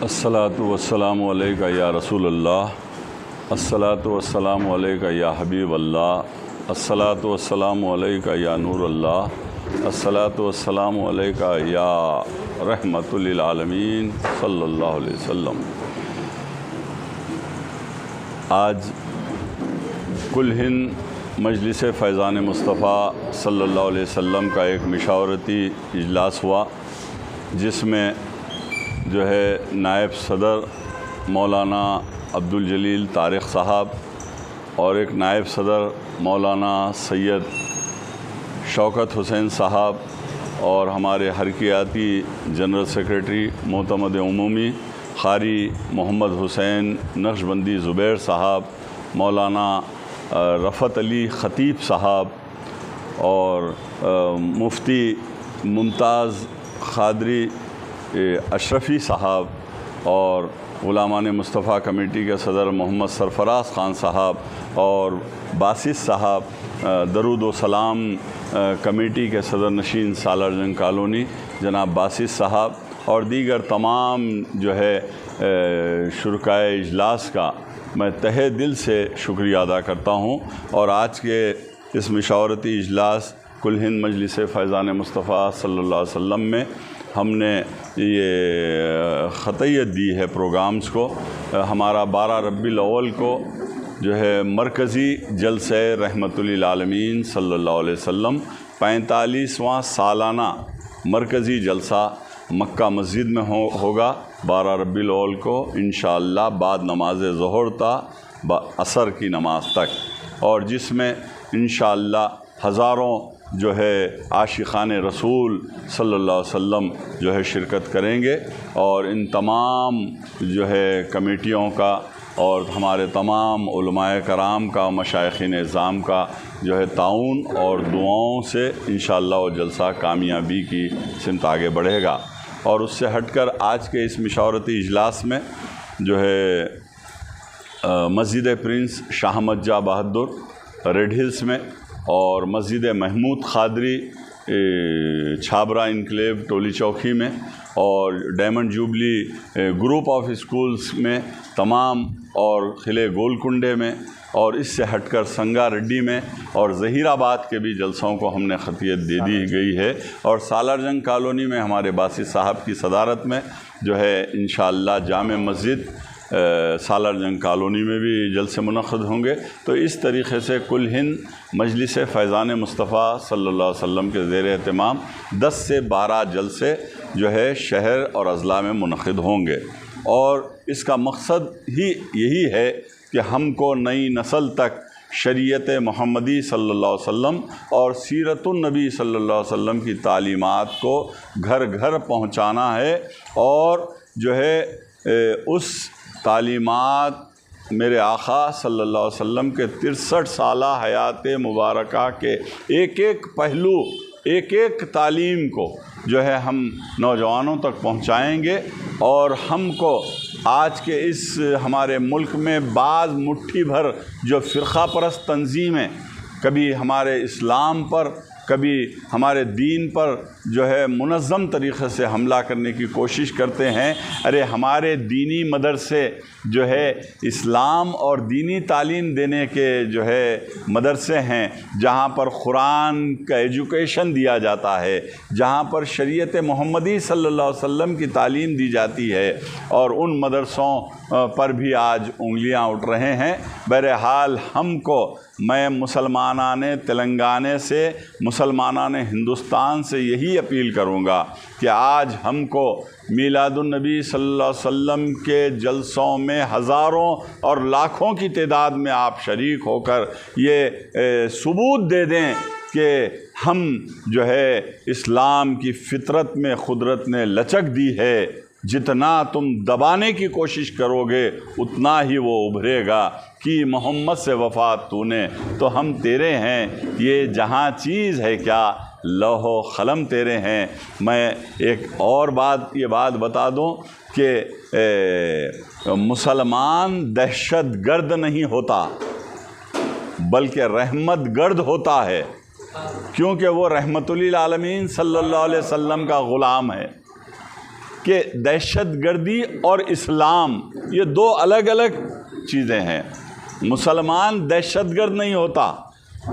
الصلاۃ والسلام علیکہ یا رسول اللہ، الصلاۃ والسلام علیکہ یا حبیب اللہ، الصلاۃ والسلام علیکہ یا نور اللہ، الصلاۃ والسلام علیکہ یا رحمۃ للعالمین صلی اللہ علیہ وسلم۔ آج کل ہند مجلس فیضان مصطفیٰ صلی اللہ علیہ وسلم کا ایک مشاورتی اجلاس ہوا، جس میں جو ہے نائب صدر مولانا عبدالجلیل طارق صاحب اور ایک نائب صدر مولانا سید شوکت حسین صاحب اور ہمارے حرکیاتی جنرل سیکریٹری معتمد عمومی قاری محمد حسین نقشبندی زبیر صاحب، مولانا رفعت علی خطیب صاحب اور مفتی ممتاز قادری اشرفی صاحب اور غلامان مصطفیٰ کمیٹی کے صدر محمد سرفراز خان صاحب اور باسط صاحب، درود و سلام کمیٹی کے صدر نشین سالار جنگ کالونی جناب باسط صاحب اور دیگر تمام جو ہے شرکائے اجلاس کا میں تہہ دل سے شکریہ ادا کرتا ہوں۔ اور آج کے اس مشاورتی اجلاس کل ہند مجلس فیضان مصطفیٰ صلی اللہ علیہ وسلم میں ہم نے یہ خطیت دی ہے پروگرامز کو۔ ہمارا 12 ربیع الاول کو جو ہے مرکزی جلسہ رحمت للعالمین صلی اللہ علیہ وسلم 45واں سالانہ مرکزی جلسہ مکہ مسجد میں ہوگا 12 ربیع الاول کو انشاءاللہ بعد نماز ظہر تا عصر کی نماز تک، اور جس میں انشاءاللہ ہزاروں جو ہے عاشقان رسول صلی اللہ علیہ وسلم جو ہے شرکت کریں گے، اور ان تمام جو ہے کمیٹیوں کا اور ہمارے تمام علماء کرام کا، مشائخین اعظام کا جو ہے تعاون اور دعاؤں سے انشاءاللہ وہ جلسہ کامیابی کی سمت آگے بڑھے گا۔ اور اس سے ہٹ کر آج کے اس مشاورتی اجلاس میں جو ہے مسجد پرنس شاہ احمد جاں بہادر ریڈ ہلز میں اور مسجد محمود قادری چھابرا انکلیو ٹولی چوکی میں اور diamond jubilee group of schools میں تمام، اور قلعے گولکنڈے میں، اور اس سے ہٹ کر سنگا ریڈی میں اور ظہیر آباد کے بھی جلسوں کو ہم نے خطیت دے دی گئی ہے، اور سالار جنگ کالونی میں ہمارے باسط صاحب کی صدارت میں جو ہے انشاءاللہ جامع مسجد سالار جنگ کالونی میں بھی جلسے منعقد ہوں گے۔ تو اس طریقے سے کل ہند مجلس فیضان مصطفیٰ صلی اللہ علیہ وسلم کے زیر اہتمام 10 سے 12 جلسے جو ہے شہر اور اضلاع میں منعقد ہوں گے، اور اس کا مقصد ہی یہی ہے کہ ہم کو نئی نسل تک شریعت محمدی صلی اللہ علیہ وسلم اور سیرت النبی صلی اللہ علیہ وسلم کی تعلیمات کو گھر گھر پہنچانا ہے، اور جو ہے اس تعلیمات میرے آقا صلی اللہ علیہ وسلم کے 63 سالہ حیات مبارکہ کے ایک ایک پہلو، ایک ایک تعلیم کو جو ہے ہم نوجوانوں تک پہنچائیں گے، اور ہم کو آج کے اس ہمارے ملک میں بعض مٹھی بھر جو فرقہ پرست تنظیمیں کبھی ہمارے اسلام پر، کبھی ہمارے دین پر جو ہے منظم طریقے سے حملہ کرنے کی کوشش کرتے ہیں، ارے ہمارے دینی مدرسے جو ہے اسلام اور دینی تعلیم دینے کے جو ہے مدرسے ہیں، جہاں پر قرآن کا ایجوکیشن دیا جاتا ہے، جہاں پر شریعت محمدی صلی اللہ علیہ وسلم کی تعلیم دی جاتی ہے، اور ان مدرسوں پر بھی آج انگلیاں اٹھ رہے ہیں۔ بہرحال ہم کو، میں مسلمانان تلنگانے سے، مسلمانان ہندوستان سے یہی اپیل کروں گا کہ آج ہم کو میلاد النبی صلی اللہ علیہ وسلم کے جلسوں میں ہزاروں اور لاکھوں کی تعداد میں آپ شریک ہو کر یہ ثبوت دے دیں کہ ہم جو ہے اسلام کی فطرت میں قدرت نے لچک دی ہے، جتنا تم دبانے کی کوشش کرو گے اتنا ہی وہ ابھرے گا، کہ محمد سے وفات تو نے تو ہم تیرے ہیں، یہ جہاں چیز ہے کیا لوح و قلم تیرے ہیں۔ میں ایک اور یہ بات بتا دوں کہ مسلمان دہشت گرد نہیں ہوتا بلکہ رحمت گرد ہوتا ہے، کیونکہ وہ رحمت للعالمین صلی اللہ علیہ وسلم کا غلام ہے۔ کہ دہشت گردی اور اسلام یہ دو الگ الگ چیزیں ہیں۔ مسلمان دہشت گرد نہیں ہوتا،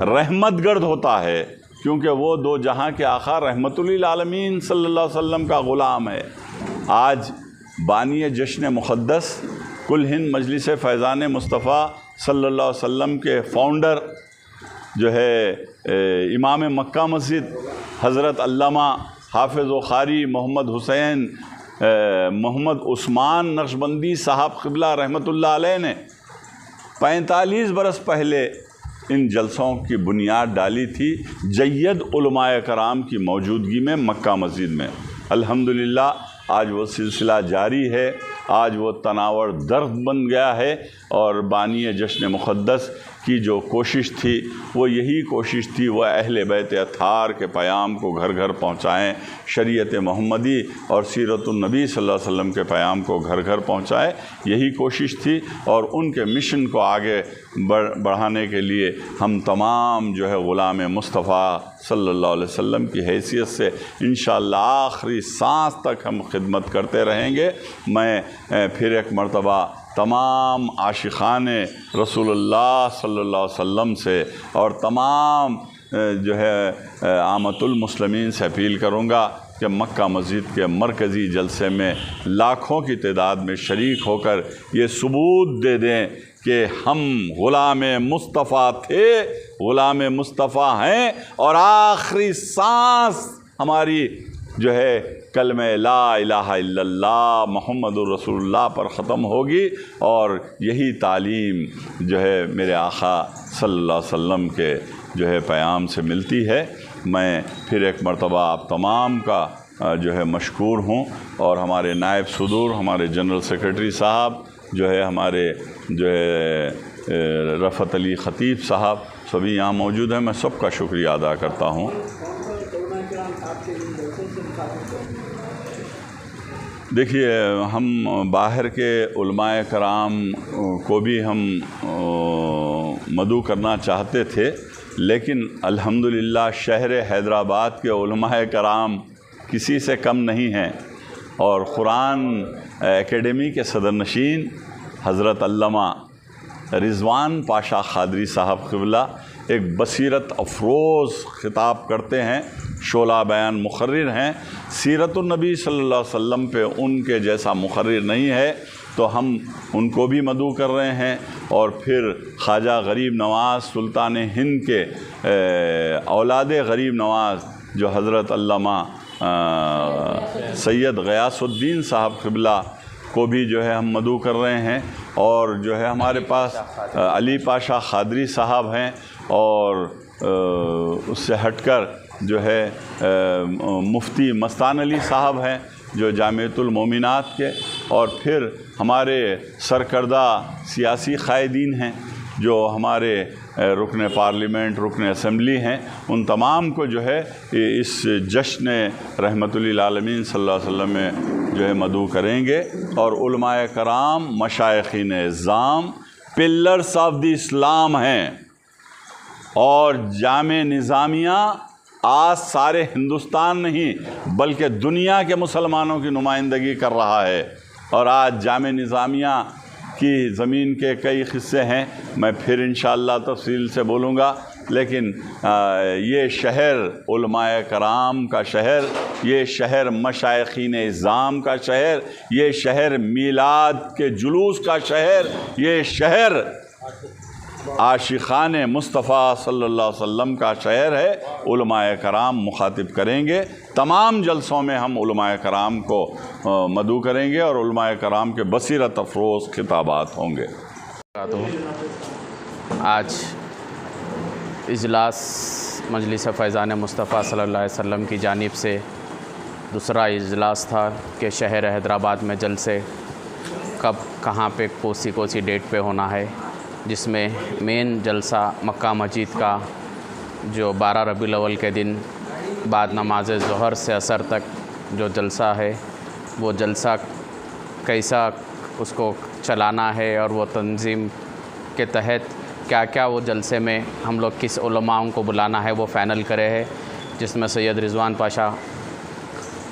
رحمت گرد ہوتا ہے، کیونکہ وہ دو جہاں کے آقا رحمت للعالمین صلی اللہ علیہ وسلم کا غلام ہے۔ آج بانی جشن مقدس کل ہند مجلس فیضان مصطفیٰ صلی اللہ علیہ وسلم کے فاؤنڈر جو ہے امام مکہ مسجد حضرت علامہ حافظ و قاری محمد حسین محمد عثمان نقشبندی صاحب قبلہ رحمۃ اللہ علیہ نے 45 برس پہلے ان جلسوں کی بنیاد ڈالی تھی جید علماء کرام کی موجودگی میں مکہ مسجد میں۔ الحمدللہ آج وہ سلسلہ جاری ہے، آج وہ تناور درخت بن گیا ہے، اور بانی جشن مقدس کی جو کوشش تھی وہ یہی کوشش تھی، وہ اہل بیت اطہار کے پیام کو گھر گھر پہنچائیں، شریعت محمدی اور سیرت النبی صلی اللہ علیہ وسلم کے پیام کو گھر گھر پہنچائے، یہی کوشش تھی۔ اور ان کے مشن کو آگے بڑھانے کے لیے ہم تمام جو ہے غلام مصطفیٰ صلی اللہ علیہ وسلم کی حیثیت سے انشاءاللہ آخری سانس تک ہم خدمت کرتے رہیں گے۔ میں پھر ایک مرتبہ تمام عاشقان رسول اللہ صلی اللہ علیہ وسلم سے اور تمام جو ہے عامۃ المسلمین سے اپیل کروں گا کہ مکہ مسجد کے مرکزی جلسے میں لاکھوں کی تعداد میں شریک ہو کر یہ ثبوت دے دیں کہ ہم غلام مصطفیٰ تھے، غلام مصطفیٰ ہیں، اور آخری سانس ہماری جو ہے کلمہ لا الہ الا اللہ محمد الرسول اللہ پر ختم ہوگی، اور یہی تعلیم جو ہے میرے آقا صلی اللہ علیہ وسلم کے جو ہے پیام سے ملتی ہے۔ میں پھر ایک مرتبہ آپ تمام کا جو ہے مشکور ہوں، اور ہمارے نائب صدور، ہمارے جنرل سیکرٹری صاحب جو ہے، ہمارے جو ہے رفعت علی خطیب صاحب سبھی یہاں موجود ہیں، میں سب کا شکریہ ادا کرتا ہوں۔ دیکھیے، ہم باہر کے علماء کرام کو بھی ہم مدعو کرنا چاہتے تھے، لیکن الحمدللہ شہر حیدرآباد کے علماء کرام کسی سے کم نہیں ہیں، اور قرآن اکیڈمی کے صدر نشین حضرت علامہ رضوان پاشا قادری صاحب قبلہ ایک بصیرت افروز خطاب کرتے ہیں، شعلہ بیان مقرر ہیں۔ سیرت النبی صلی اللہ علیہ وسلم پہ ان کے جیسا مقرر نہیں ہے، تو ہم ان کو بھی مدعو کر رہے ہیں۔ اور پھر خواجہ غریب نواز سلطان ہند کے اولاد غریب نواز جو حضرت علامہ سید غیاث الدین صاحب قبلہ کو بھی جو ہے ہم مدعو کر رہے ہیں، اور جو ہے ہمارے پاس علی پاشا قادری صاحب ہیں، اور اس سے ہٹ کر جو ہے مفتی مستان علی صاحب ہیں جو جامعۃ المومنات کے، اور پھر ہمارے سرکردہ سیاسی قائدین ہیں جو ہمارے رکن پارلیمنٹ، رکن اسمبلی ہیں، ان تمام کو جو ہے اس جشن رحمت للعالمین صلی اللہ علیہ وسلم میں جو ہے مدعو کریں گے۔ اور علماء کرام مشائخین اعظام پلرز آف دی اسلام ہیں، اور جامع نظامیہ آج سارے ہندوستان نہیں بلکہ دنیا کے مسلمانوں کی نمائندگی کر رہا ہے، اور آج جامع نظامیہ کی زمین کے کئی قصے ہیں، میں پھر انشاءاللہ تفصیل سے بولوں گا، لیکن یہ شہر علماء کرام کا شہر، یہ شہر مشائخین اعظام کا شہر، یہ شہر میلاد کے جلوس کا شہر، یہ شہر عاشقان مصطفیٰ صلی اللہ علیہ وسلم کا شہر ہے۔ علماء کرام مخاطب کریں گے، تمام جلسوں میں ہم علماء کرام کو مدعو کریں گے، اور علماء کرام کے بصیرت افروز خطابات ہوں گے۔ آج اجلاس مجلس فیضان مصطفیٰ صلی اللہ علیہ وسلم کی جانب سے دوسرا اجلاس تھا کہ شہر حیدرآباد میں جلسے کب کہاں پہ کوسی ڈیٹ پہ ہونا ہے، جس میں مین جلسہ مکہ مسجد کا جو 12 ربیع الاول کے دن بعد نماز ظہر سے عصر تک جو جلسہ ہے، وہ جلسہ کیسا اس کو چلانا ہے، اور وہ تنظیم کے تحت کیا کیا وہ جلسے میں ہم لوگ کس علماء کو بلانا ہے وہ فائنل کرے ہے، جس میں سید رضوان پاشا